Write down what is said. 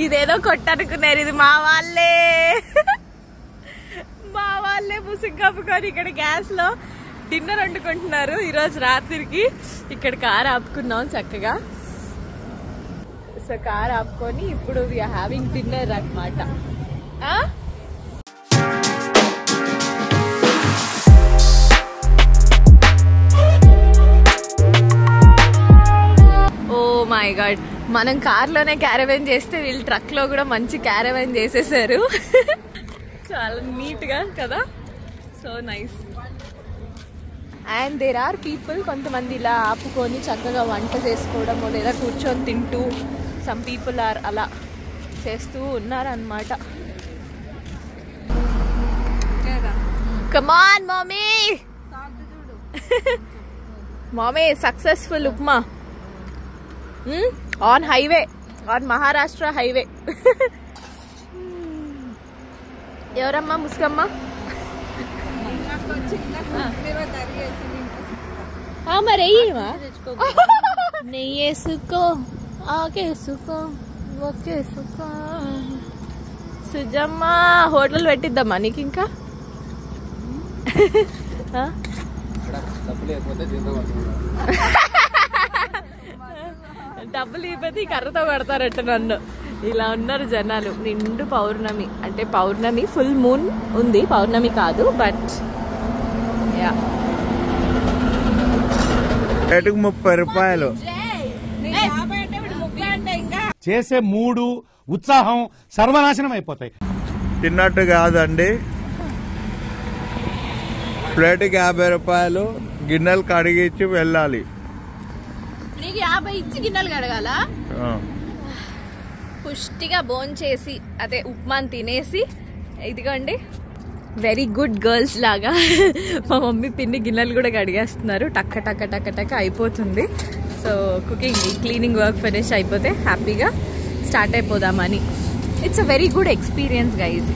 ఇదేదో కొట్టనుకున్నారు, ఇది మా వాళ్ళే ముసుగు కప్పుకొని ఇక్కడ గ్యాస్ లో డిన్నర్ వండుకుంటున్నారు ఈరోజు రాత్రికి. ఇక్కడ కార్ ఆపుకున్నాం చక్కగా. సో కార్ ఆపుకొని ఇప్పుడు వీఆర్ హ్యావింగ్ డిన్నర్ అన్నమాట. ఓ మై గాడ్, మనం కార్లోనే క్యారవాన్ చేస్తే వీళ్ళు ట్రక్ లో కూడా మంచి క్యారవాన్ చేసేసారు. చాలా నీట్ గా కదా, so nice. And there are people, కొంతమంది ఇలా ఆపుకొని చక్కగా వంట చేసుకోవడము లేదా కూర్చొని తింటూ, సమ్ పీపుల్ ఆర్ అలా చేస్తూ ఉన్నారన్నమాట. Come on mummy, mummy successful upma on highway, on Maharashtra highway. ఎవరమ్మా ముసుగమ్మ? మరి నెయ్యి వేసుకో, ఆకేసుకో, ఒకేసుకో. సుజమ్మ హోటల్ పెట్టిద్దామా నీకు ఇంకా? డబ్బులు ఇవ్వతే కర్రతో కొడతారట నన్ను. ఇలా ఉన్నారు జనాలు. నిండు పౌర్ణమి, అంటే పౌర్ణమి ఫుల్ మూన్ ఉంది, పౌర్ణమి కాదు. బట్ యా, 30 రూపాయలు చేసే మూడు ఉత్సాహం సర్వనాశనం అయిపోతాయి. తిన్నట్టు కాదండి. ప్లేట్కి 50 రూపాయలు, గిన్నెలు కడిగిచ్చి వెళ్ళాలి. నీకు 50 ఇచ్చి గిన్నెలు కడగాల? పుష్టిగా భోంచేసి అదే ఉప్మాని తినేసి, ఇదిగోండి వెరీ గుడ్ గర్ల్స్ లాగా మా మమ్మీ పిన్ని గిన్నెలు కూడా కడిగేస్తున్నారు. టక్క టక్క టక్క టక్క అయిపోతుంది. So cooking cleaning work finish అయిపోతే హ్యాపీగా స్టార్ట్ అయిపోదామని. It's a very good experience guys.